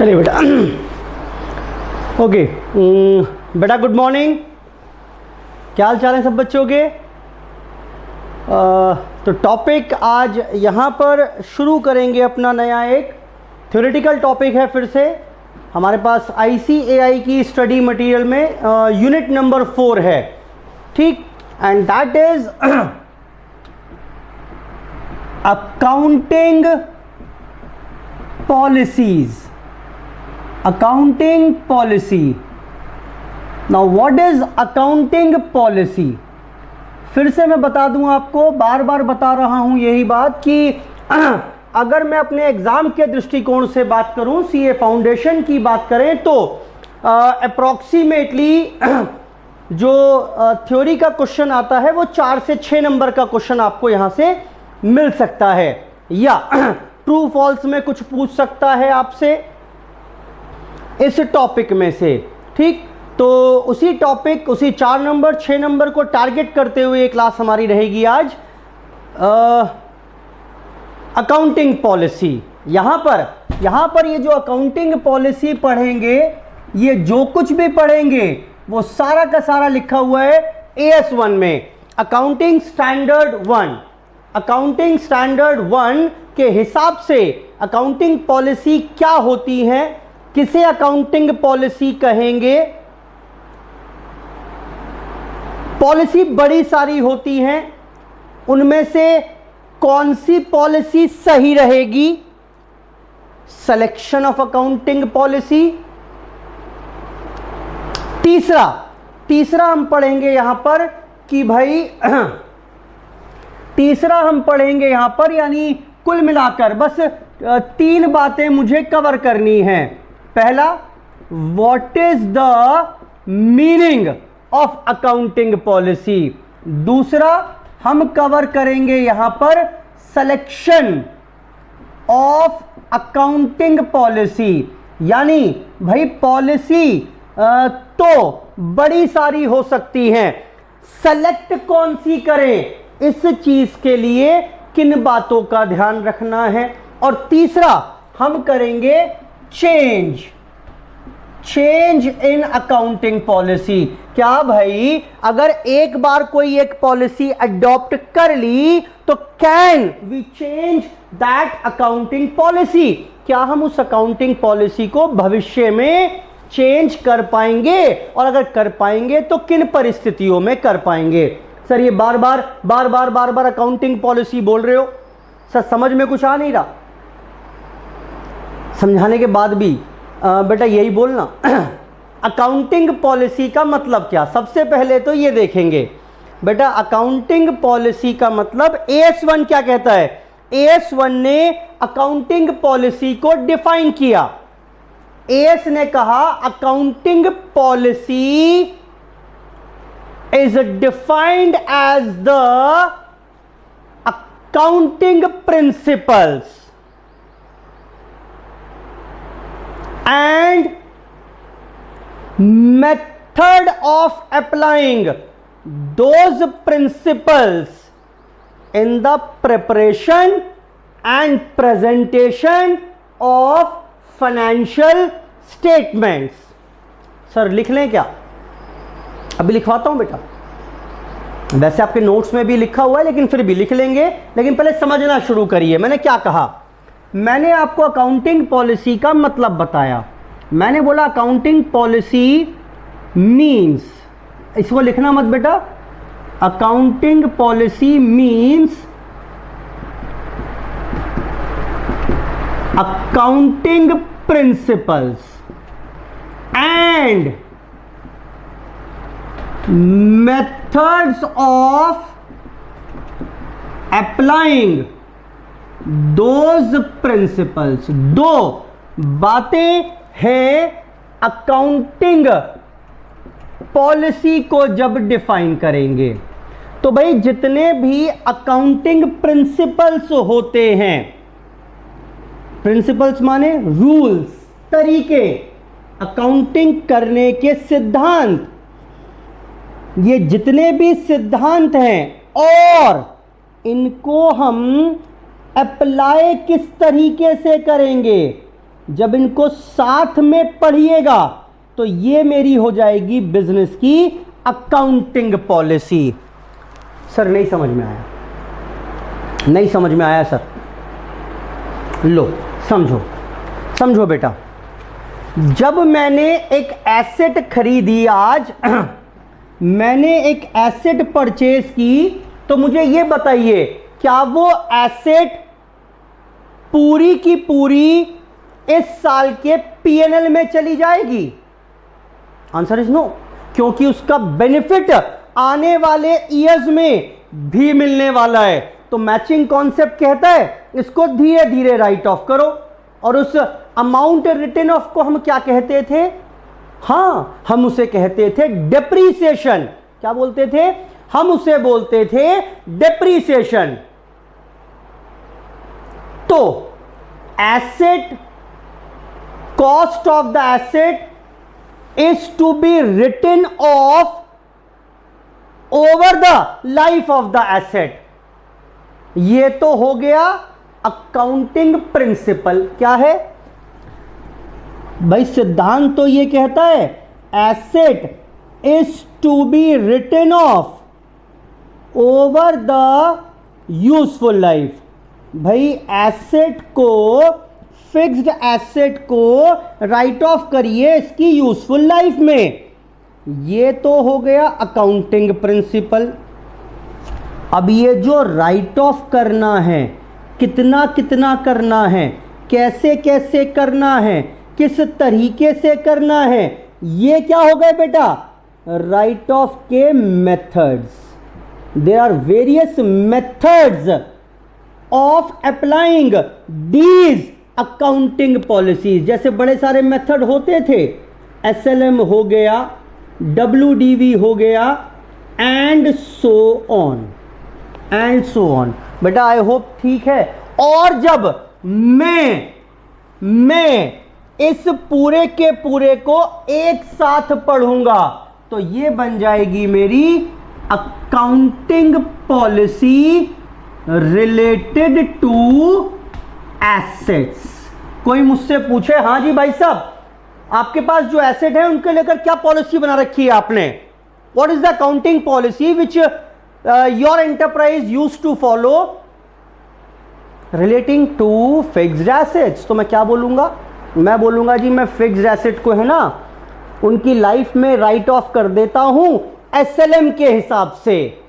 चलिए बेटा। ओके बेटा, गुड मॉर्निंग। क्या हाल चाल है सब बच्चों के? तो टॉपिक आज यहाँ पर शुरू करेंगे अपना नया एक थ्योरेटिकल टॉपिक है। फिर से हमारे पास ICAI की स्टडी मटेरियल में यूनिट नंबर 4 है, ठीक। And that is accounting policies. Accounting policy. Now what is accounting policy? फिर से मैं बता दूं आपको, बार बार बता रहा हूं यही बात कि अगर मैं अपने एग्जाम के दृष्टिकोण से बात करूं, CA फाउंडेशन की बात करें तो अप्रोक्सीमेटली जो थ्योरी का क्वेश्चन आता है वो 4 से 6 नंबर का क्वेश्चन आपको यहां से मिल सकता है, या ट्रू फॉल्स में कुछ पूछ सकता है आपसे इस टॉपिक में से, ठीक। तो उसी टॉपिक, उसी 4 नंबर 6 नंबर को टारगेट करते हुए क्लास हमारी रहेगी आज अकाउंटिंग पॉलिसी। यहां पर ये जो अकाउंटिंग पॉलिसी पढ़ेंगे, ये जो कुछ भी पढ़ेंगे वो सारा का सारा लिखा हुआ है AS1 में, अकाउंटिंग स्टैंडर्ड 1। अकाउंटिंग स्टैंडर्ड 1 के हिसाब से अकाउंटिंग पॉलिसी क्या होती है, किसे अकाउंटिंग पॉलिसी कहेंगे। पॉलिसी बड़ी सारी होती हैं, उनमें से कौन सी पॉलिसी सही रहेगी, सिलेक्शन ऑफ अकाउंटिंग पॉलिसी। तीसरा हम पढ़ेंगे यहां पर कि भाई तीसरा हम पढ़ेंगे यहां पर, यानी कुल मिलाकर बस 3 बातें मुझे कवर करनी है। पहला, what is the meaning of accounting policy. दूसरा, हम कवर करेंगे यहां पर सिलेक्शन ऑफ अकाउंटिंग पॉलिसी, यानी भाई पॉलिसी तो बड़ी सारी हो सकती हैं, सेलेक्ट कौन सी करें, इस चीज के लिए किन बातों का ध्यान रखना है। और तीसरा हम करेंगे चेंज इन अकाउंटिंग पॉलिसी। क्या भाई, अगर एक बार कोई एक पॉलिसी अडॉप्ट कर ली तो can we change that accounting policy? क्या हम उस अकाउंटिंग पॉलिसी को भविष्य में चेंज कर पाएंगे, और अगर कर पाएंगे तो किन परिस्थितियों में कर पाएंगे। सर ये बार बार अकाउंटिंग पॉलिसी बोल रहे हो सर, समझ में कुछ आ नहीं रहा? समझाने के बाद भी बेटा यही बोलना। अकाउंटिंग पॉलिसी का मतलब क्या? सबसे पहले तो ये देखेंगे बेटा, अकाउंटिंग पॉलिसी का मतलब AS1 क्या कहता है। AS1 ने अकाउंटिंग पॉलिसी को डिफाइन किया। AS ने कहा accounting policy is defined as the accounting principles and method of applying those principles in the preparation and presentation of financial statements। Sir लिख लें क्या? अभी लिखवाता हूं बेटा, वैसे आपके नोट्स में भी लिखा हुआ है लेकिन फिर भी लिख लेंगे। लेकिन पहले समझना शुरू करिए, मैंने क्या कहा। मैंने आपको अकाउंटिंग पॉलिसी का मतलब बताया। मैंने बोला अकाउंटिंग पॉलिसी मीन्स, इसको लिखना मत बेटा, accounting policy means accounting principles and methods of applying those principles. 2 बातें हैं अकाउंटिंग पॉलिसी को जब डिफाइन करेंगे तो भाई जितने भी अकाउंटिंग प्रिंसिपल्स होते हैं, प्रिंसिपल्स माने रूल्स, तरीके, अकाउंटिंग करने के सिद्धांत, ये जितने भी सिद्धांत हैं और इनको हम अप्लाई किस तरीके से करेंगे, जब इनको साथ में पढ़िएगा तो ये मेरी हो जाएगी बिजनेस की अकाउंटिंग पॉलिसी। सर नहीं समझ में आया, नहीं समझ में आया सर। लो समझो, समझो बेटा, जब मैंने एक एसेट खरीदी आज मैंने एक एसेट परचेज की, तो मुझे ये बताइए क्या वो एसेट पूरी की पूरी इस साल के पीएनएल में चली जाएगी? आंसर इज नो, क्योंकि उसका बेनिफिट आने वाले ईयर्स में भी मिलने वाला है। तो मैचिंग कॉन्सेप्ट कहता है इसको धीरे धीरे राइट ऑफ करो। और उस अमाउंट रिटर्न ऑफ को हम क्या कहते थे? हाँ, हम उसे कहते थे डेप्रीसिएशन। क्या बोलते थे? हम उसे बोलते थे डेप्रीसिएशन। तो asset, cost of the asset is to be written off over the life of the asset. ये तो हो गया अकाउंटिंग प्रिंसिपल। क्या है भाई? सिद्धांत तो ये कहता है asset is to be written off over the useful life. भाई एसेट को, फिक्स्ड एसेट को राइट ऑफ करिए इसकी यूजफुल लाइफ में। ये तो हो गया अकाउंटिंग प्रिंसिपल। अब ये जो राइट ऑफ करना है, कितना कितना करना है, कैसे कैसे करना है, किस तरीके से करना है, ये क्या हो गए बेटा? राइट ऑफ के methods. There are various methods of applying these accounting policies. जैसे बड़े सारे मेथड होते थे, एसएलएम हो गया, डब्ल्यूडीवी हो गया, and so on, and so on. बेटा आई होप ठीक है। और जब मैं इस पूरे के पूरे को एक साथ पढ़ूंगा तो ये बन जाएगी मेरी accounting policy related to assets. कोई मुझसे पूछे हाँ जी भाई साहब आपके पास जो एसेट है उनके लेकर क्या पॉलिसी बना रखी है आपने? What is the accounting policy which your enterprise used to follow relating to fixed assets? तो मैं क्या बोलूंगा? मैं बोलूंगा जी मैं फिक्स्ड एसेट को है ना उनकी लाइफ में राइट ऑफ कर देता हूं एसएलएम के हिसाब से।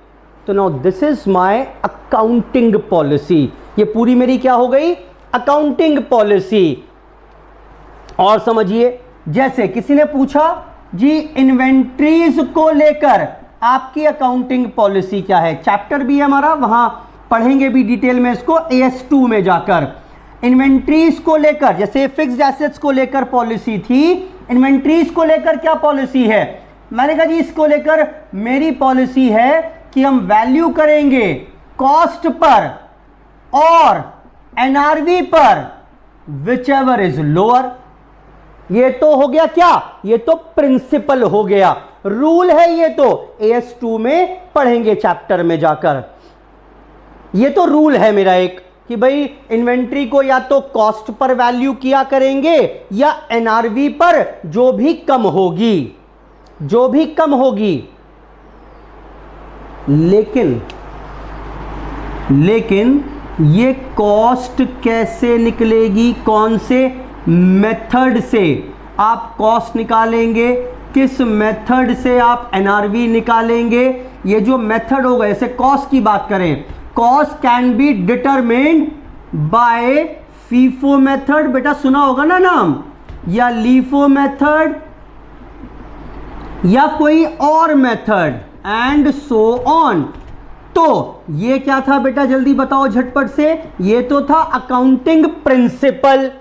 तो now this is my accounting policy. ये पूरी मेरी क्या हो गई? Accounting policy. और समझिए, जैसे किसी ने पूछा जी इन्वेंट्रीज को लेकर आपकी अकाउंटिंग पॉलिसी क्या है? चैप्टर भी है हमारा, वहां पढ़ेंगे भी डिटेल में इसको AS2 में जाकर। इन्वेंट्रीज को लेकर, जैसे फिक्स्ड एसेट्स को लेकर पॉलिसी थी, इन्वेंट्रीज को लेकर क्या पॉलिसी है? मैंने कहा जी इसको लेकर मेरी पॉलिसी है कि हम वैल्यू करेंगे कॉस्ट पर और एनआरवी पर, विच एवर इज लोअर। ये तो हो गया क्या? ये तो प्रिंसिपल हो गया, रूल है। ये तो AS2 में पढ़ेंगे चैप्टर में जाकर। ये तो रूल है मेरा एक कि भाई इन्वेंट्री को या तो कॉस्ट पर वैल्यू किया करेंगे या एनआरवी पर, जो भी कम होगी, जो भी कम होगी। लेकिन ये कॉस्ट कैसे निकलेगी? कौन से मेथड से आप कॉस्ट निकालेंगे? किस मेथड से आप एनआरवी निकालेंगे? ये जो मेथड होगा, जैसे कॉस्ट की बात करें, cost can be determined bye FIFO method, बेटा सुना होगा ना नाम, या लीफो मेथड, या कोई और मेथड, एंड सो ऑन। तो ये क्या था बेटा, जल्दी बताओ झटपट से? ये तो था अकाउंटिंग प्रिंसिपल।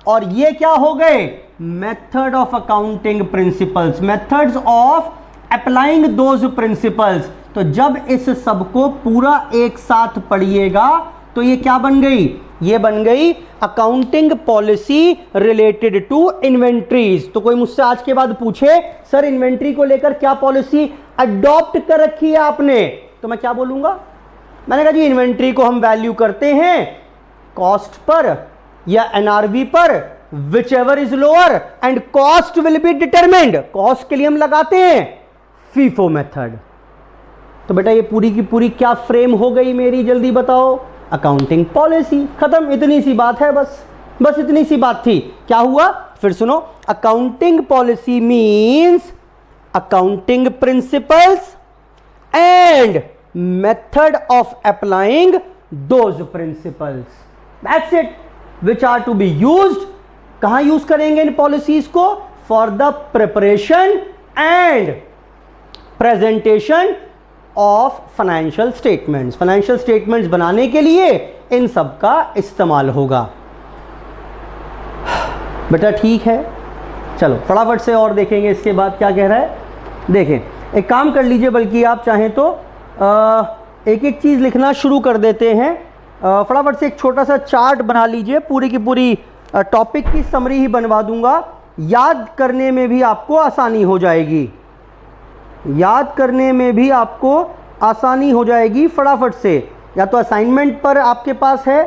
और ये क्या हो गए? Method of accounting principles, methods of applying those principles. तो जब इस सब को पूरा एक साथ पढ़िएगा तो ये क्या बन गई? ये बन गई accounting policy related to inventories. तो कोई मुझसे आज के बाद पूछे सर इन्वेंट्री को लेकर क्या पॉलिसी अडॉप्ट कर रखी है आपने, तो मैं क्या बोलूंगा? मैंने कहा जी इन्वेंट्री को हम वैल्यू करते हैं कॉस्ट पर या एनआरवी पर, which ever is lower and cost will be determined. Cost के लिए हम लगाते हैं फीफो मेथड। तो बेटा ये पूरी की पूरी क्या फ्रेम हो गई मेरी, जल्दी बताओ। अकाउंटिंग पॉलिसी, खत्म, इतनी सी बात है, बस इतनी सी बात थी। क्या हुआ फिर सुनो, accounting policy means accounting principles and method of applying those principles, that's it, which are to be used. कहां यूज करेंगे इन पॉलिसीज को? For the preparation and presentation of financial statements. Financial statements बनाने के लिए इन सब का इस्तेमाल होगा। बेटा ठीक है, चलो फटाफट से और देखेंगे इसके बाद क्या कह रहा है। देखें, एक काम कर लीजिए, बल्कि आप चाहें तो एक एक चीज़ लिखना शुरू कर देते हैं। फटाफट से एक छोटा सा चार्ट बना लीजिए, पूरी की पूरी टॉपिक की समरी ही बनवा दूंगा, याद करने में भी आपको आसानी हो जाएगी, याद करने में भी आपको आसानी हो जाएगी फटाफट से। या तो असाइनमेंट पर आपके पास है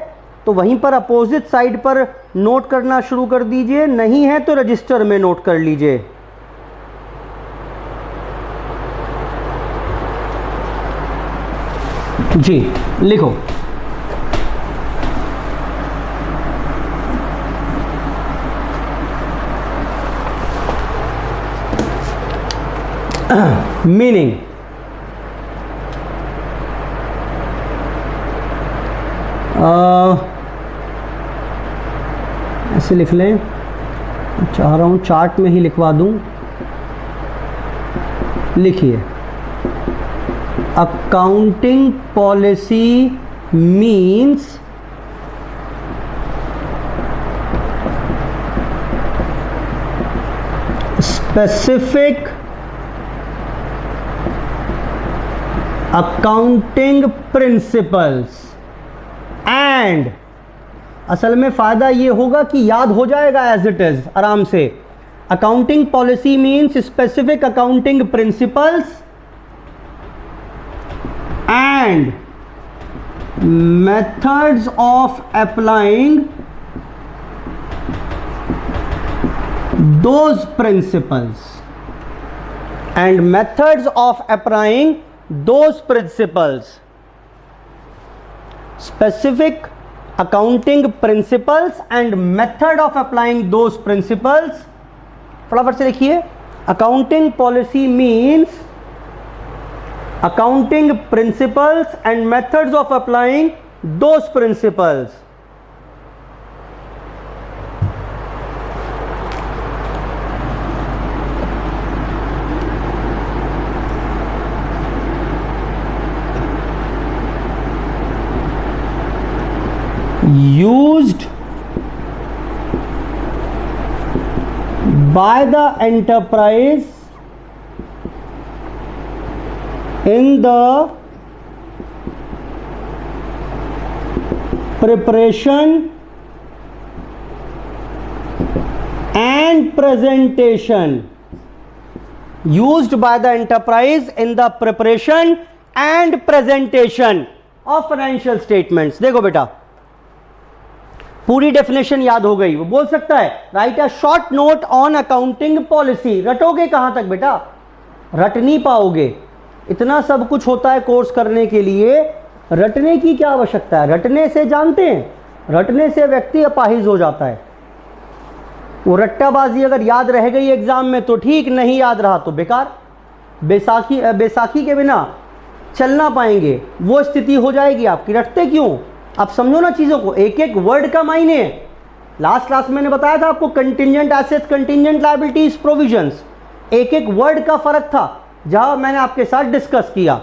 तो वहीं पर अपोजिट साइड पर नोट करना शुरू कर दीजिए, नहीं है तो रजिस्टर में नोट कर लीजिए। जी लिखो, मीनिंग, ऐसे लिख लें, चाह रहा हूँ चार्ट में ही लिखवा दूँ। लिखिए, accounting policy means specific accounting principles and, असल में फ़ायदा ये होगा कि याद हो जाएगा एज इट इज़ आराम से। Accounting policy means specific accounting principles and methods of applying those principles and methods of applying those principles, specific accounting principles and method of applying those principles। फटाफट से लिखिए, accounting policy means accounting principles and methods of applying those principles। used by the enterprise in the preparation and presentation, used by the enterprise in the preparation and presentation of financial statements। देखो बेटा, पूरी definition याद हो गई। वो बोल सकता है write a short note on accounting policy. रटोगे कहां तक बेटा, रट नहीं पाओगे। इतना सब कुछ होता है कोर्स करने के लिए, रटने की क्या आवश्यकता है। रटने से जानते हैं, रटने से व्यक्ति अपाहिज हो जाता है। वो रट्टाबाजी अगर याद रह गई एग्जाम में तो ठीक, नहीं याद रहा तो बेकार। बैसाखी के बिना चल ना पाएंगे, वो स्थिति हो जाएगी आपकी। रटते क्यों, आप समझो ना चीज़ों को, एक एक वर्ड का मायने है। लास्ट क्लास मैंने बताया था आपको contingent assets, contingent liabilities, provisions, एक एक वर्ड का फर्क था जहां मैंने आपके साथ डिस्कस किया।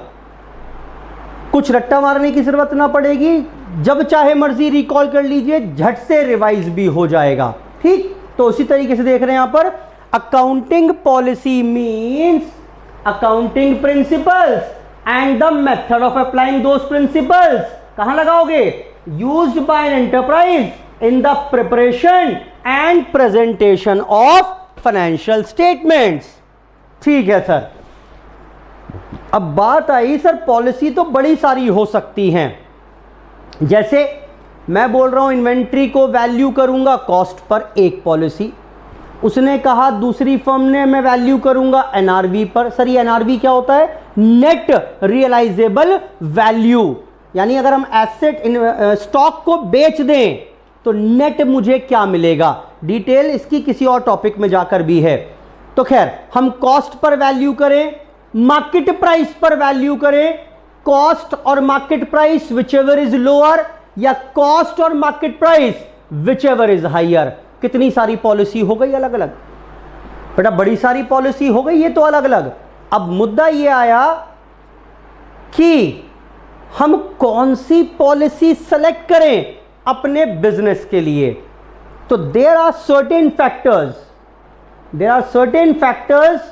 कुछ रट्टा मारने की जरूरत ना पड़ेगी, जब चाहे मर्जी रिकॉल कर लीजिए, झट से रिवाइज भी हो जाएगा। ठीक, तो उसी तरीके से देख रहे हैं यहां पर, accounting policy means accounting principles and the method of applying those principles. कहां लगाओगे, used by an enterprise in the preparation and presentation of financial statements. ठीक है सर। अब बात आई सर, पॉलिसी तो बड़ी सारी हो सकती हैं, जैसे मैं बोल रहा हूं इन्वेंट्री को वैल्यू करूंगा कॉस्ट पर एक पॉलिसी, उसने कहा दूसरी फर्म ने मैं वैल्यू करूंगा एनआरवी पर। सर ये एनआरवी क्या होता है? नेट रियलाइजेबल वैल्यू, यानी अगर हम एसेट स्टॉक को बेच दें तो नेट मुझे क्या मिलेगा। डिटेल इसकी किसी और टॉपिक में जाकर भी है। तो खैर हम कॉस्ट पर वैल्यू करें, मार्केट प्राइस पर वैल्यू करें, कॉस्ट और market price which ever is lower, या कॉस्ट और market price which ever is higher. कितनी सारी पॉलिसी हो गई अलग अलग बेटा, बड़ी सारी पॉलिसी हो गई ये तो अलग अलग। अब मुद्दा ये आया कि हम कौन सी पॉलिसी सेलेक्ट करें अपने बिजनेस के लिए। तो there are certain factors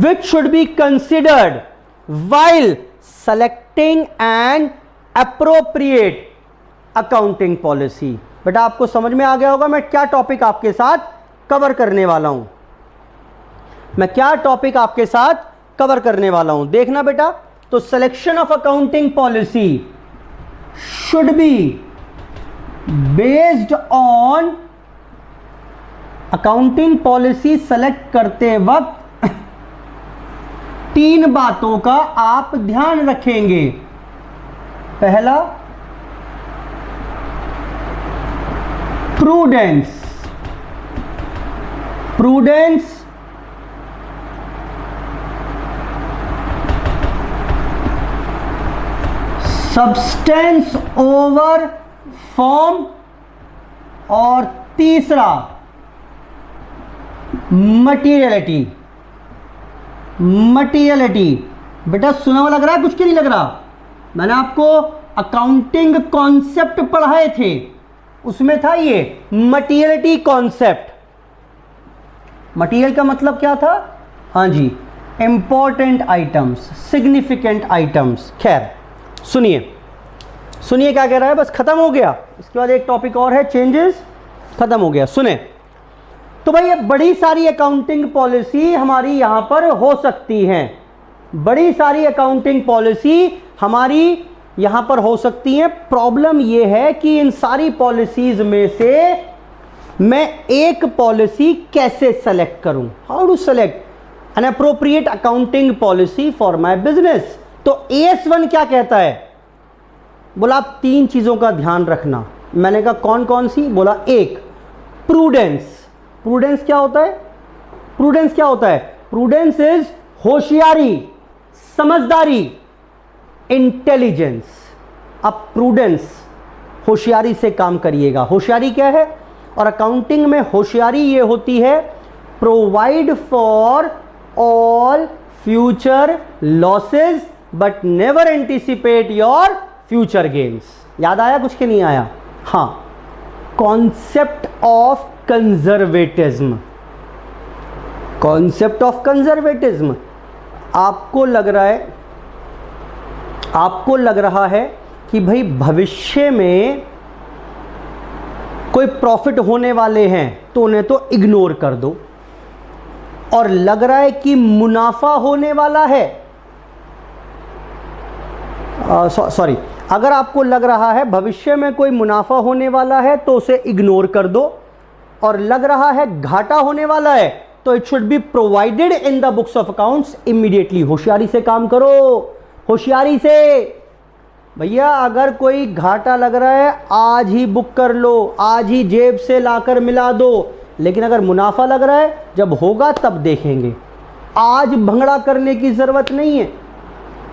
which should be considered while selecting an appropriate accounting policy। बेटा आपको समझ में आ गया होगा मैं क्या टॉपिक आपके साथ कवर करने वाला हूं, देखना बेटा। तो selection of accounting policy should be based on, accounting policy select करते वक्त 3 बातों का आप ध्यान रखेंगे। पहला, प्रूडेंस, सब्सटेंस ओवर फॉर्म, और तीसरा मटीरियलिटी। बेटा सुना हुआ लग रहा है, कुछ क्यों नहीं लग रहा? मैंने आपको अकाउंटिंग कॉन्सेप्ट पढ़ाए थे, उसमें था ये मटीरियलिटी कॉन्सेप्ट। मटीरियल का मतलब क्या था? हाँ जी, इंपॉर्टेंट आइटम्स, सिग्निफिकेंट आइटम्स। खैर सुनिए क्या कह रहा है, बस खत्म हो गया। इसके बाद एक टॉपिक और है, चेंजेस, खत्म हो गया। सुने तो भाई ये बड़ी सारी अकाउंटिंग पॉलिसी हमारी यहां पर हो सकती हैं, बड़ी सारी अकाउंटिंग पॉलिसी हमारी यहां पर हो सकती हैं। प्रॉब्लम ये है कि इन सारी पॉलिसीज में से मैं एक पॉलिसी कैसे सेलेक्ट करूं, how to select an appropriate accounting policy for my business. तो AS1 क्या कहता है? बोला आप 3 चीजों का ध्यान रखना। मैंने कहा कौन कौन सी? बोला एक, प्रूडेंस क्या होता है? प्रूडेंस इज होशियारी, समझदारी, इंटेलिजेंस। अब प्रूडेंस, होशियारी से काम करिएगा। होशियारी क्या है? और अकाउंटिंग में होशियारी ये होती है, provide for all future losses but never anticipate your future gains. याद आया कुछ के नहीं आया? हाँ, कॉन्सेप्ट ऑफ कंजर्वेटिज्म। आपको लग रहा है कि भाई भविष्य में कोई प्रॉफिट होने वाले हैं तो उन्हें तो इग्नोर कर दो, और लग रहा है कि मुनाफा होने वाला है, सॉरी, अगर आपको लग रहा है भविष्य में कोई मुनाफा होने वाला है तो उसे इग्नोर कर दो, और लग रहा है घाटा होने वाला है तो it should be provided in the books of accounts immediately. होशियारी से काम करो, होशियारी से। भैया अगर कोई घाटा लग रहा है आज ही बुक कर लो, आज ही जेब से लाकर मिला दो, लेकिन अगर मुनाफा लग रहा है जब होगा तब देखेंगे, आज भंगड़ा करने की जरूरत नहीं है,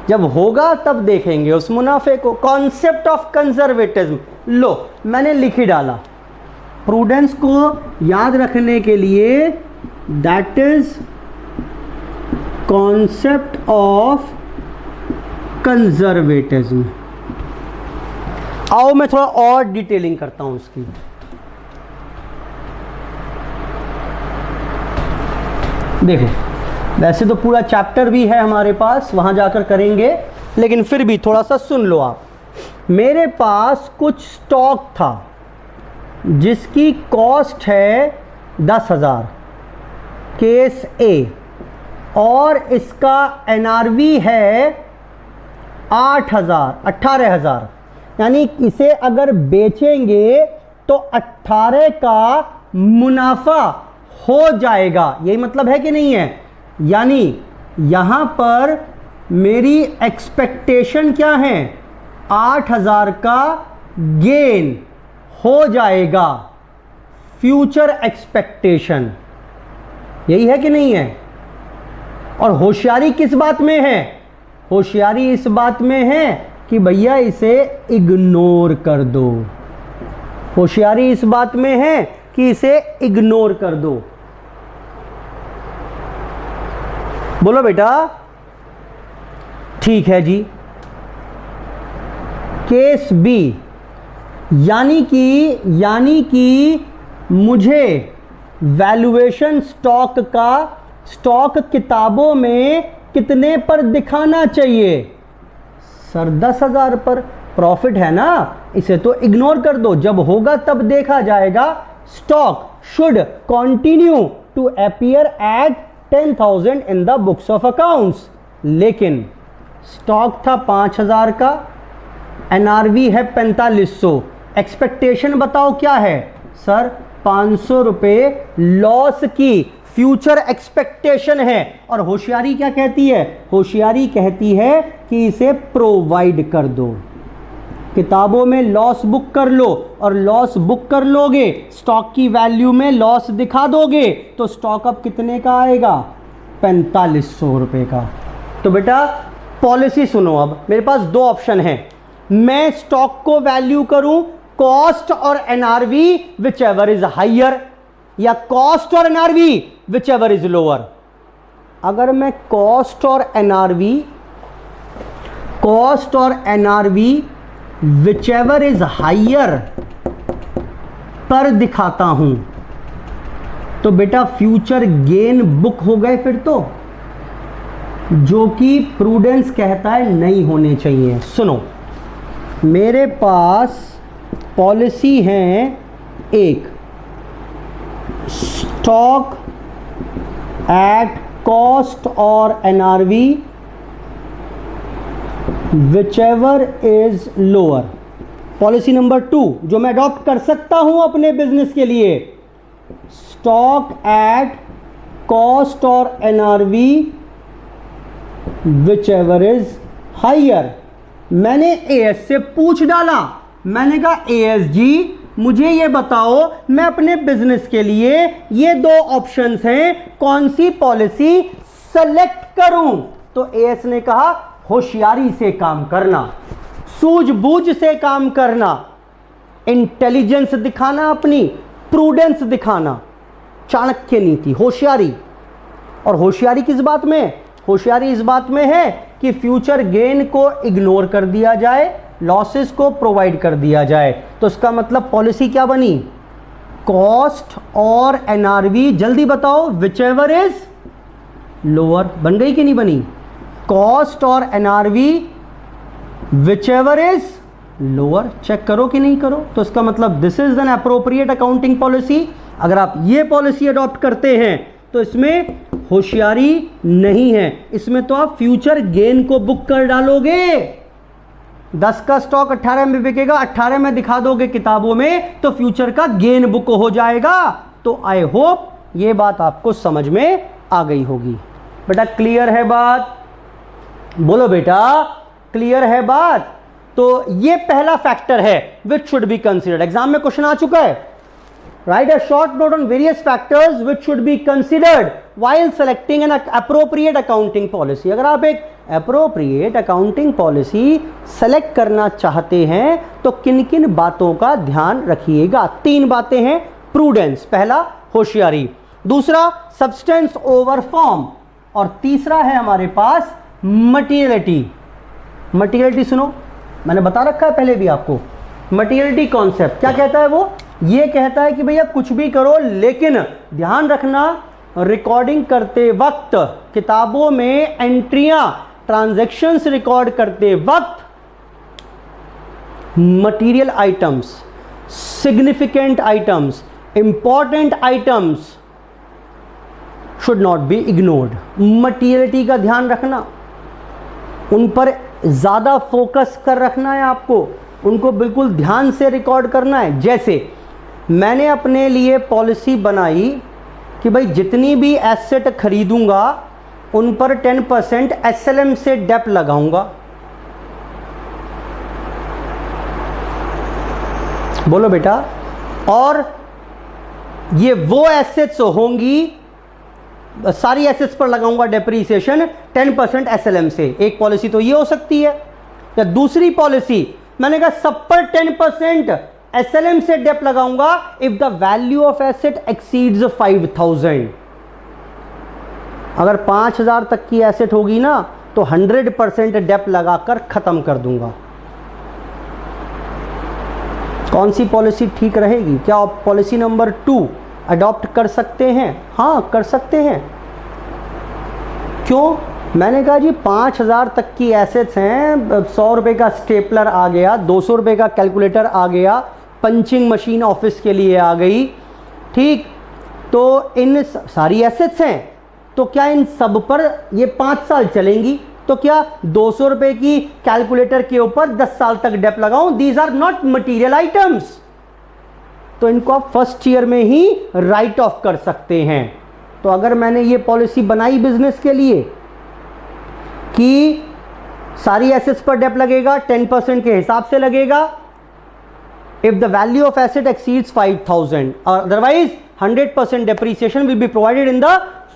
जब होगा तब देखेंगे उस मुनाफे को। कॉन्सेप्ट ऑफ कंजर्वेटिज्म लो मैंने लिख ही डाला। प्रूडेंस को याद रखने के लिए, that is concept of conservatism. आओ मैं थोड़ा और डिटेलिंग करता हूं उसकी। देखो वैसे तो पूरा चैप्टर भी है हमारे पास, वहां जाकर करेंगे, लेकिन फिर भी थोड़ा सा सुन लो आप। मेरे पास कुछ स्टॉक था जिसकी कॉस्ट है 10,000, केस ए, और इसका NRV है 18,000, यानी इसे अगर बेचेंगे तो 18 का मुनाफा हो जाएगा, यही मतलब है कि नहीं है। यानी यहां पर मेरी एक्सपेक्टेशन क्या है, 8000 का गेन हो जाएगा, फ्यूचर एक्सपेक्टेशन, यही है कि नहीं है। और होशियारी किस बात में है, होशियारी इस बात में है कि भैया इसे इग्नोर कर दो, होशियारी इस बात में है कि इसे इग्नोर कर दो। बोलो बेटा, ठीक है जी। केस बी, यानी कि मुझे वैल्यूएशन स्टॉक का स्टॉक किताबों में कितने पर दिखाना चाहिए सर, 10,000 पर। प्रॉफिट है ना, इसे तो इग्नोर कर दो, जब होगा तब देखा जाएगा। Stock should continue to appear at 10,000 in the books of accounts. लेकिन स्टॉक था 5,000 का, एनआरवी है 4500, एक्सपेक्टेशन बताओ क्या है सर, 500 रुपए लॉस की फ्यूचर एक्सपेक्टेशन है। और होशियारी क्या कहती है, होशियारी कहती है कि इसे प्रोवाइड कर दो, किताबों में लॉस बुक कर लो, और लॉस बुक कर लोगे, स्टॉक की वैल्यू में लॉस दिखा दोगे, तो स्टॉक अब कितने का आएगा, 4500 रुपए का। तो बेटा पॉलिसी सुनो, अब मेरे पास दो ऑप्शन है, मैं स्टॉक को वैल्यू करूं कॉस्ट और NRV whichever is higher, या कॉस्ट और NRV whichever is lower. अगर मैं कॉस्ट और NRV whichever is higher पर दिखाता हूं, तो बेटा फ्यूचर गेन बुक हो गए फिर तो, जो कि प्रूडेंस कहता है नहीं होने चाहिए। सुनो, मेरे पास पॉलिसी है एक, स्टॉक एट कॉस्ट और NRV whichever is lower. Policy number 2 जो मैं अडॉप्ट कर सकता हूं अपने बिजनेस के लिए, स्टॉक एट कॉस्ट और NRV whichever is higher. मैंने एएस से पूछ डाला, मैंने कहा एएस जी मुझे ये बताओ, मैं अपने बिजनेस के लिए ये दो ऑप्शंस हैं, कौन सी पॉलिसी सेलेक्ट करूं। तो एएस ने कहा होशियारी से काम करना, सूझबूझ से काम करना, इंटेलिजेंस दिखाना, अपनी प्रूडेंस दिखाना, चाणक्य नीति, होशियारी। और होशियारी किस बात में, होशियारी इस बात में है कि फ्यूचर गेन को इग्नोर कर दिया जाए, लॉसेस को प्रोवाइड कर दिया जाए। तो इसका मतलब पॉलिसी क्या बनी, कॉस्ट और एनआरवी, जल्दी बताओ, विच एवर इज लोअर। बन गई कि नहीं बनी, कॉस्ट और NRV whichever is lower. Check करो कि नहीं करो। तो इसका मतलब this is an appropriate accounting policy. अगर आप ये पॉलिसी अडॉप्ट करते हैं तो इसमें होशियारी नहीं है, इसमें तो आप फ्यूचर गेन को बुक कर डालोगे। 10 का स्टॉक 18 में बिकेगा, 18 में दिखा दोगे किताबों में, तो फ्यूचर का गेन बुक हो जाएगा। तो आई होप ये बात आपको समझ में आ गई होगी। बेटा क्लियर है बात, बोलो बेटा क्लियर है बात। तो ये पहला फैक्टर है which should be considered. Exam में क्वेश्चन आ चुका है, write a short note on various factors which should be considered while selecting N appropriate accounting policy. अगर आप एक अप्रोप्रिएट अकाउंटिंग पॉलिसी सेलेक्ट करना चाहते हैं तो किन किन बातों का ध्यान रखिएगा। 3 बातें हैं, प्रूडेंस, पहला होशियारी, दूसरा सब्सटेंस ओवर फॉर्म, और तीसरा है हमारे पास मटीरियलिटी। मटीरियलिटी सुनो, मैंने बता रखा है पहले भी आपको। मटीरियलिटी कॉन्सेप्ट क्या कहता है, वो ये कहता है कि भैया कुछ भी करो लेकिन ध्यान रखना रिकॉर्डिंग करते वक्त, किताबों में एंट्रियां, ट्रांजैक्शंस रिकॉर्ड करते वक्त material items, significant items, important items should not be ignored. Materiality का ध्यान रखना, उन पर ज्यादा फोकस कर रखना है आपको। उनको बिल्कुल ध्यान से रिकॉर्ड करना है। जैसे मैंने अपने लिए पॉलिसी बनाई कि भाई जितनी भी एसेट खरीदूंगा उन पर 10% एसएलएम से डेप लगाऊंगा। बोलो बेटा। और ये वो एसेट्स होंगी, सारी एसेट्स पर लगाऊंगा डेप्रीसिएशन 10% एसएलएम से। एक पॉलिसी तो ये हो सकती है। या दूसरी पॉलिसी मैंने कहा सब पर 10% एसएलएम से डेप लगाऊंगा if the value of asset exceeds 5000। अगर 5000 तक की एसेट होगी ना तो 100% डेप लगाकर खत्म कर दूंगा। कौन सी पॉलिसी ठीक रहेगी? क्या आप पॉलिसी नंबर 2 अडॉप्ट कर सकते हैं? हाँ, कर सकते हैं। क्यों? मैंने कहा जी 5000 तक की एसेट्स हैं, 100 रुपये का स्टेपलर आ गया, 200 रुपये का कैलकुलेटर आ गया, पंचिंग मशीन ऑफिस के लिए आ गई, ठीक। तो इन सारी एसेट्स हैं, तो क्या इन सब पर ये 5 साल चलेंगी? तो क्या 200 रुपये की कैलकुलेटर के ऊपर 10 साल तक डेप लगाऊं? These are not material items. तो इनको आप फर्स्ट ईयर में ही राइट ऑफ कर सकते हैं। तो अगर मैंने ये पॉलिसी बनाई बिजनेस के लिए कि सारी एसेट्स पर डेप लगेगा, 10% के हिसाब से लगेगा if the value of asset exceeds 5000, otherwise 100% depreciation will be provided in the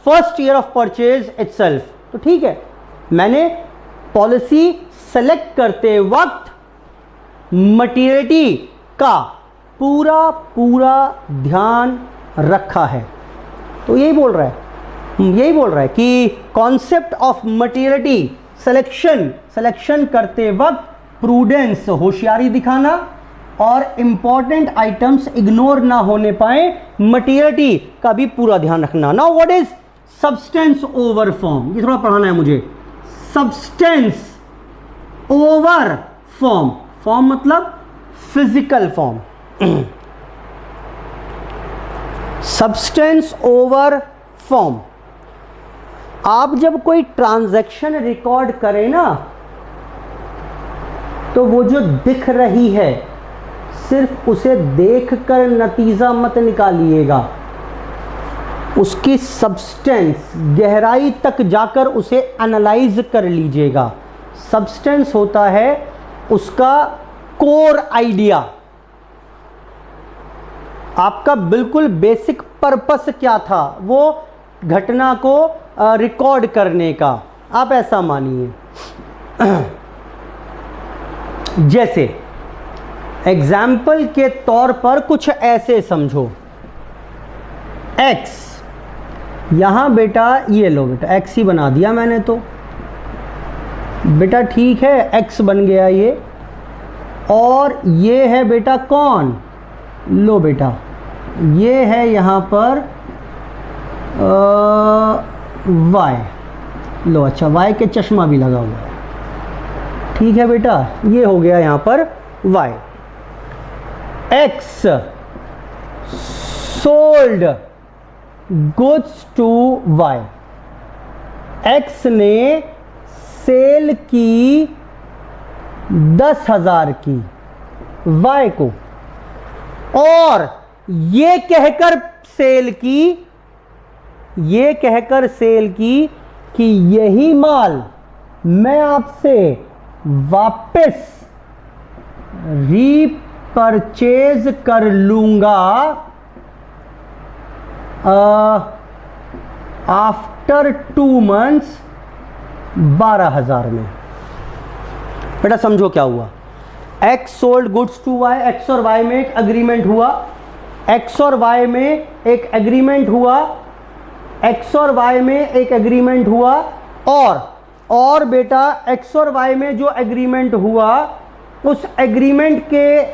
first year of purchase itself। तो ठीक है, मैंने पॉलिसी सेलेक्ट करते वक्त मटीरियलिटी का पूरा ध्यान रखा है। तो यही बोल रहा है कि कॉन्सेप्ट ऑफ मटीरियलिटी सिलेक्शन करते वक्त प्रूडेंस, होशियारी दिखाना और इंपॉर्टेंट आइटम्स इग्नोर ना होने पाए, मटीरियलिटी का भी पूरा ध्यान रखना। Now what is substance over form? ये थोड़ा पढ़ाना है मुझे। सब्सटेंस ओवर फॉर्म, फॉर्म मतलब physical form. Substance over form, आप जब कोई ट्रांजैक्शन रिकॉर्ड करें ना तो वो जो दिख रही है सिर्फ उसे देखकर नतीजा मत निकालिएगा, उसकी सब्सटेंस गहराई तक जाकर उसे एनालाइज कर लीजिएगा। सब्सटेंस होता है उसका कोर आइडिया, आपका बिल्कुल बेसिक पर्पस क्या था वो घटना को रिकॉर्ड करने का। आप ऐसा मानिए, जैसे एग्जाम्पल के तौर पर कुछ ऐसे समझो, x, यहां बेटा ये लो बेटा x ही बना दिया मैंने, तो बेटा ठीक है x बन गया ये, और ये है बेटा कौन? लो बेटा ये है यहां पर y, लो अच्छा y के चश्मा भी लगा हुआ है, ठीक है बेटा, ये हो गया यहां पर y। x sold goods to y, x ने सेल की 10,000 की y को, और ये कहकर सेल की कि यही माल मैं आपसे वापस रीपरचेज कर लूंगा आफ्टर 2 मंथ्स 12,000 में। बेटा समझो क्या हुआ, x sold goods to y, x और y में एक एग्रीमेंट हुआ, x और y में एक एग्रीमेंट हुआ, x और y में एक एग्रीमेंट हुआ, और बेटा x और y में जो एग्रीमेंट हुआ उस एग्रीमेंट के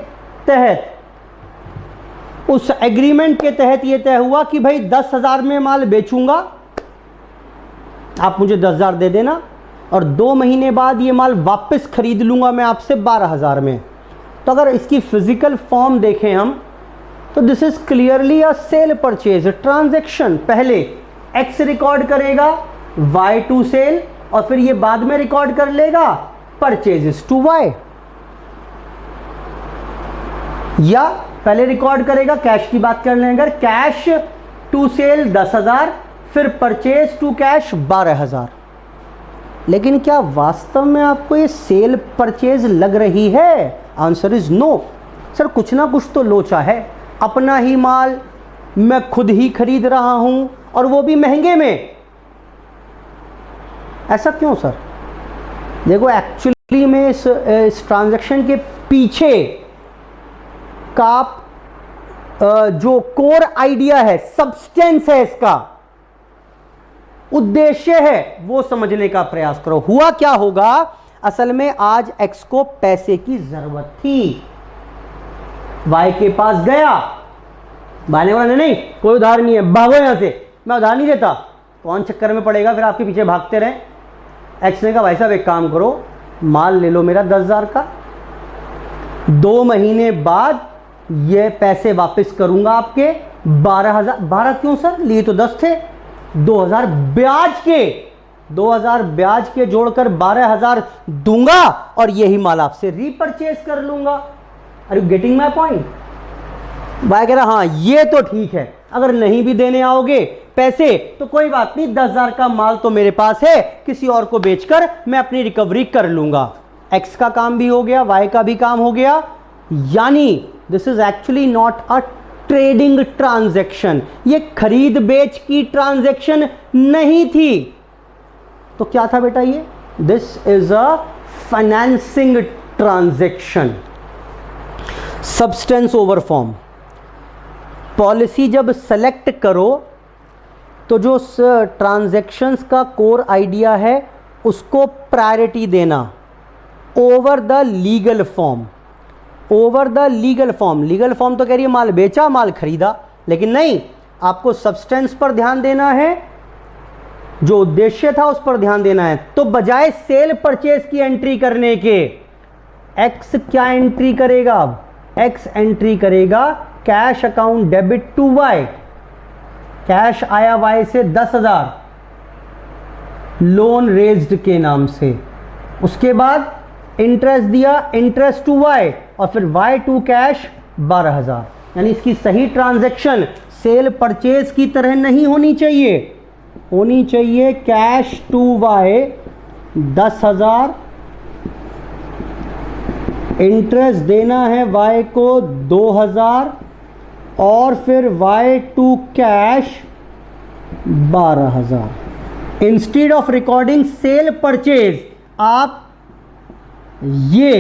तहत ये तय हुआ कि भाई 10,000 में माल बेचूंगा, आप मुझे 10,000 दे देना, और 2 महीने बाद ये माल वापस खरीद लूंगा मैं आपसे 12,000 में। तो अगर इसकी फिजिकल फॉर्म देखें हम तो this is clearly a cell purchase transaction. पहले x रिकॉर्ड करेगा y टू सेल, और फिर ये बाद में रिकॉर्ड कर लेगा परचेजेस टू y। या पहले रिकॉर्ड करेगा, कैश की बात कर लें अगर, कैश टू सेल 10,000, फिर परचेज टू कैश 12,000। लेकिन क्या वास्तव में आपको ये सेल परचेज लग रही है? Answer is no. सर कुछ ना कुछ तो लोचा है, अपना ही माल मैं खुद ही खरीद रहा हूं और वो भी महंगे में। ऐसा क्यों सर? देखो एक्चुअली में इस ट्रांजैक्शन के पीछे का जो कोर आइडिया है, सब्सटेंस है, इसका उद्देश्य है, वो समझने का प्रयास करो। हुआ क्या होगा, असल में आज एक्स को पैसे की जरूरत थी, वाई के पास गया, वाई ने बोला नहीं कोई उधार नहीं है, भागो यहां से, मैं उधार नहीं देता। कौन चक्कर में पड़ेगा, फिर आपके पीछे भागते रहे। एक्स ने कहा भाई साहब एक काम करो, माल ले लो मेरा 10,000 का, 2 महीने बाद ये पैसे वापस करूंगा आपके 12,000। 12 क्यों सर, लिए तो 10 थे, 2,000 ब्याज के, 2,000 ब्याज के जोड़कर 12,000 दूंगा और यही माल आपसे रीपरचेज कर लूंगा। Are you getting my point? भाई कह रहा हाँ ये तो ठीक है, अगर नहीं भी देने आओगे पैसे तो कोई बात नहीं, 10,000 का माल तो मेरे पास है, किसी और को बेचकर मैं अपनी रिकवरी कर लूंगा। एक्स का काम भी हो गया, वाई का भी काम हो गया। यानी this is actually not a trading transaction, ये खरीद बेच की ट्रांजैक्शन नहीं थी। तो क्या था बेटा ये? This is a financing transaction. Substance over form. Policy जब सेलेक्ट करो तो जो ट्रांजैक्शंस का कोर आइडिया है उसको प्रायोरिटी देना over the legal form. Over the legal form, legal form तो कह रही है माल बेचा माल खरीदा, लेकिन नहीं, आपको सब्सटेंस पर ध्यान देना है, जो उद्देश्य था उस पर ध्यान देना है। तो बजाय सेल परचेज की एंट्री करने के, एक्स क्या एंट्री करेगा? अब एक्स एंट्री करेगा cash account debit to Y. Cash आया वाई से 10,000 लोन रेज्ड के नाम से, उसके बाद इंटरेस्ट दिया, इंटरेस्ट टू वाई, और फिर वाई टू कैश 12,000। यानी इसकी सही ट्रांजैक्शन सेल परचेज की तरह नहीं होनी चाहिए, होनी चाहिए कैश टू वाई 10,000, इंटरेस्ट देना है वाई को 2,000 और फिर Y to cash 12,000। Instead of recording sale purchase आप ये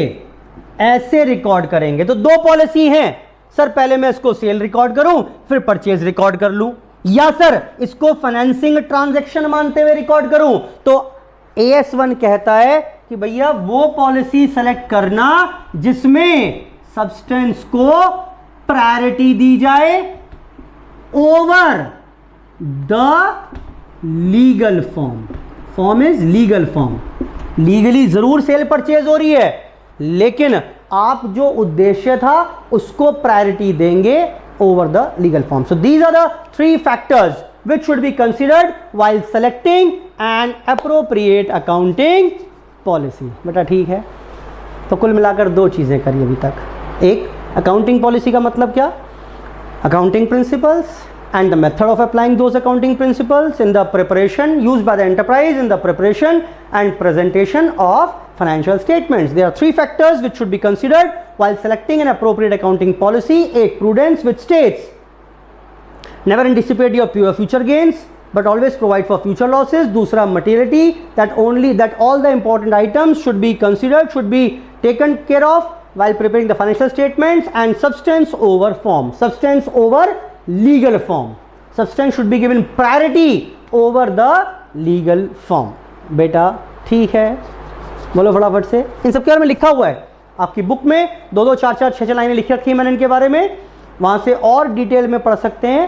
ऐसे रिकॉर्ड करेंगे। तो 2 पॉलिसी हैं सर, पहले मैं इसको सेल रिकॉर्ड करूं फिर परचेज रिकॉर्ड कर लूं, या सर इसको फाइनेंसिंग ट्रांजैक्शन मानते हुए रिकॉर्ड करूं। तो AS1 कहता है कि भैया वो पॉलिसी सेलेक्ट करना जिसमें सब्सटेंस को प्रायोरिटी दी जाए over the legal form. Form is legal form. Legally जरूर सेल परचेज हो रही है, लेकिन आप जो उद्देश्य था उसको प्रायोरिटी देंगे over the legal form. So these are the 3 factors which should be considered while selecting an appropriate accounting policy। बेटा ठीक है, तो कुल मिलाकर 2 चीजें करी अभी तक। एक, अकाउंटिंग पॉलिसी का मतलब क्या? Accounting principles and the method of applying those accounting principles in the preparation used by the enterprise in the preparation and presentation of financial statements. There are 3 factors which should be considered while selecting an appropriate accounting policy. एक, prudence, which states never anticipate your future gains but always provide for future losses. दूसरा, materiality, that all the important items should be considered, should be taken care of while preparing the financial statements. And substance over form, substance over legal form, substance should be given priority over the legal form। बेटा ठीक है, बोलो फटाफट से। इन सब के बारे में लिखा हुआ है आपकी बुक में, 2-2, 4-4, 6-6 लाइनें लिखी रखी है मैंने इनके बारे में, वहां से और डिटेल में पढ़ सकते हैं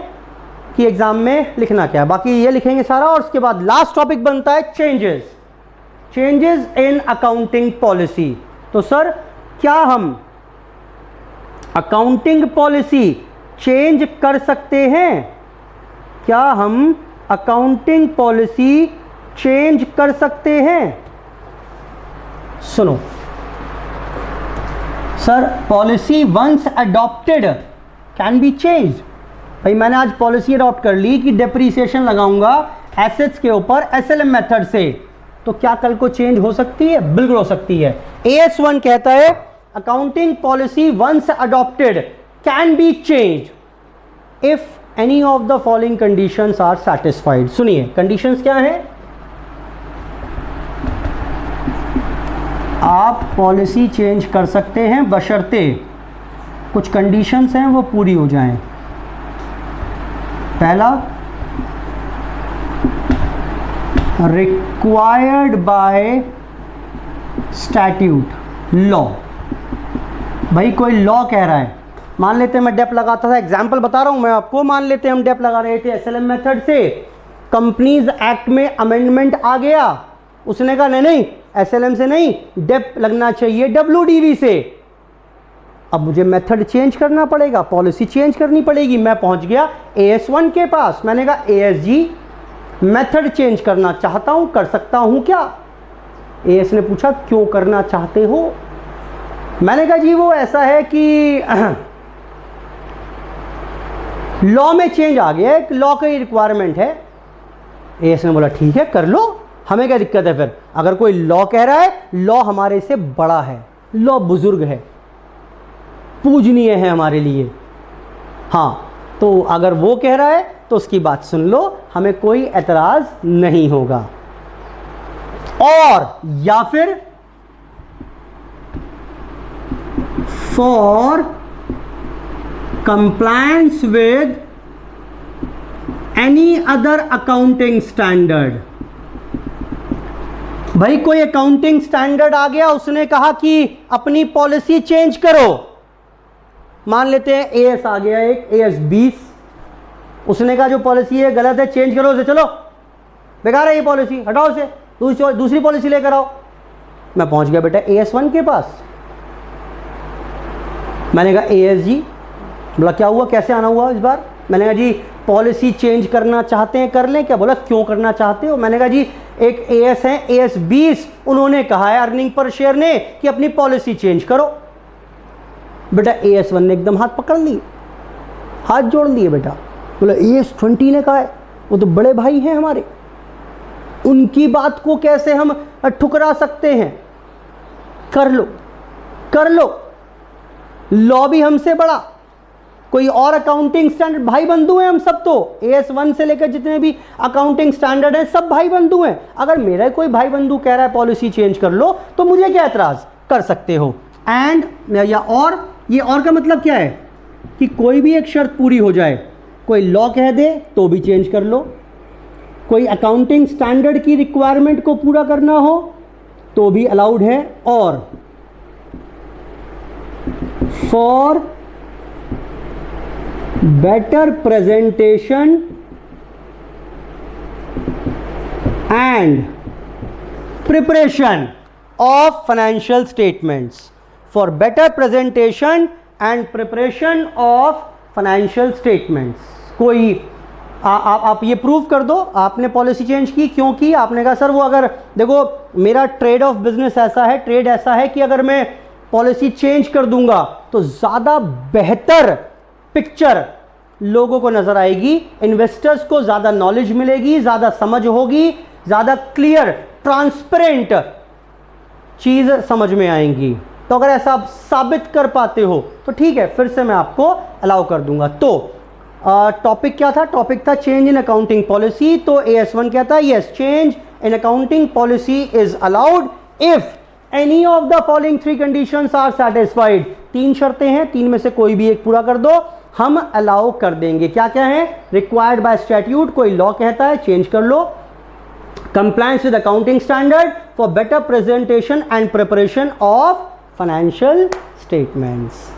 कि एग्जाम में लिखना क्या है। बाकी ये लिखेंगे सारा, और उसके बाद लास्ट टॉपिक बनता है चेंजेस इन अकाउंटिंग पॉलिसी। तो सर क्या हम अकाउंटिंग पॉलिसी चेंज कर सकते हैं? क्या हम अकाउंटिंग पॉलिसी चेंज कर सकते हैं? सुनो, sir policy once adopted can be changed. भाई मैंने आज पॉलिसी अडॉप्ट कर ली कि डेप्रीसिएशन लगाऊंगा एसेट्स के ऊपर एसएलएम मेथड से, तो क्या कल को चेंज हो सकती है? बिल्कुल हो सकती है। AS1 कहता है accounting policy once adopted can be changed if any of the following conditions are satisfied. सुनिए कंडीशंस क्या है। आप पॉलिसी चेंज कर सकते हैं बशर्ते कुछ कंडीशंस हैं वो पूरी हो जाएं। पहला, रिक्वायर्ड बाय स्टैट्यूट लॉ। भाई कोई लॉ कह रहा है, मान लेते हैं मैं डेप लगाता था, एग्जाम्पल बता रहा हूं मैं आपको, मान लेते हैं हम डेप लगा रहे थे एसएलएम मेथड से, कंपनीज एक्ट में अमेंडमेंट आ गया, उसने कहा नहीं नहीं एसएलएम से नहीं डेप लगना चाहिए डब्ल्यूडीवी से। अब मुझे मेथड चेंज करना पड़ेगा, पॉलिसी चेंज करनी पड़ेगी। मैं पहुंच गया AS1 के पास, मैंने कहा ASG मेथड चेंज करना चाहता हूं, कर सकता हूं क्या? AS ने पूछा क्यों करना चाहते हो? मैंने कहा जी वो ऐसा है कि लॉ में चेंज आ गया, एक लॉ की रिक्वायरमेंट है। AS ने बोला ठीक है कर लो, हमें क्या दिक्कत है? फिर अगर कोई लॉ कह रहा है, लॉ हमारे से बड़ा है, लॉ बुजुर्ग है, पूजनीय है हमारे लिए। हाँ तो अगर वो कह रहा है तो उसकी बात सुन लो, हमें कोई एतराज नहीं होगा। और या फिर for compliance with any other accounting standard. भाई कोई अकाउंटिंग स्टैंडर्ड आ गया, उसने कहा कि अपनी पॉलिसी चेंज करो। मान लेते हैं AS आ गया एक AS20, उसने कहा जो पॉलिसी है गलत है, चेंज करो उसे, चलो बेकार है ये पॉलिसी, हटाओ उसे, दूसरी पॉलिसी लेकर आओ। मैं पहुंच गया बेटा AS1 के पास, मैंने कहा ASG, बोला क्या हुआ, कैसे आना हुआ इस बार? मैंने कहा जी पॉलिसी चेंज करना चाहते हैं, कर लें क्या? बोला क्यों करना चाहते हो? मैंने कहा जी एक AS है AS20, उन्होंने कहा है अर्निंग पर शेयर ने कि अपनी पॉलिसी चेंज करो। बेटा AS1 ने एकदम हाथ पकड़ लिए, हाथ जोड़ लिए बेटा, बोला AS20 ने कहा है, वो तो बड़े भाई हैं हमारे, उनकी बात को कैसे हम ठुकरा सकते हैं? कर लो कर लो, लॉ भी हमसे बड़ा, कोई और अकाउंटिंग स्टैंडर्ड, भाई बंधु हैं हम सब, तो AS1 से लेकर जितने भी अकाउंटिंग स्टैंडर्ड हैं सब भाई बंधु हैं। अगर मेरा कोई भाई बंधु कह रहा है पॉलिसी चेंज कर लो, तो मुझे क्या एतराज? कर सकते हो। एंड या और, ये और का मतलब क्या है कि कोई भी एक शर्त पूरी हो जाए, कोई लॉ कह दे तो भी चेंज कर लो, कोई अकाउंटिंग स्टैंडर्ड की रिक्वायरमेंट को पूरा करना हो तो भी अलाउड है, और for better presentation and preparation of financial statements, for better presentation and preparation of financial statements. कोई आप ये प्रूव कर दो आपने पॉलिसी चेंज की, क्योंकि आपने कहा सर वो अगर देखो मेरा ट्रेड ऑफ बिजनेस ऐसा है, ट्रेड ऐसा है कि अगर मैं पॉलिसी चेंज कर दूंगा तो ज़्यादा बेहतर पिक्चर लोगों को नजर आएगी, इन्वेस्टर्स को ज़्यादा नॉलेज मिलेगी, ज़्यादा समझ होगी, ज़्यादा क्लियर ट्रांसपेरेंट चीज़ समझ में आएंगी। तो अगर ऐसा आप साबित कर पाते हो तो ठीक है, फिर से मैं आपको अलाउ कर दूंगा। तो टॉपिक क्या था? टॉपिक था चेंज इन अकाउंटिंग पॉलिसी। तो AS1 कहता है yes, change in accounting policy is allowed if any of the following 3 conditions are satisfied. 3 शर्तें हैं, 3 में से कोई भी एक पूरा कर दो, हम अलाउ कर देंगे। क्या क्या है? रिक्वायर्ड बाय स्टैट्यूट, कोई लॉ कहता है चेंज कर लो, compliance with accounting standard, for better presentation and preparation of financial statements.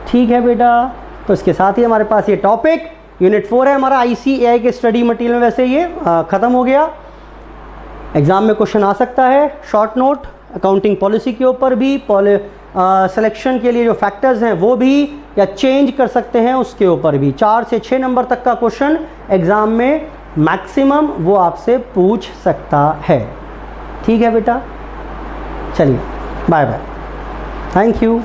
ठीक है बेटा, तो इसके साथ ही हमारे पास ये टॉपिक यूनिट 4 है हमारा ICAI के स्टडी मटेरियल में। वैसे ये ख़त्म हो गया। एग्ज़ाम में क्वेश्चन आ सकता है, शॉर्ट नोट अकाउंटिंग पॉलिसी के ऊपर भी, सिलेक्शन के लिए जो फैक्टर्स हैं वो भी, या चेंज कर सकते हैं उसके ऊपर भी। 4 से 6 नंबर तक का क्वेश्चन एग्ज़ाम में मैक्सिमम वो आपसे पूछ सकता है। ठीक है बेटा, चलिए बाय बाय, थैंक यू।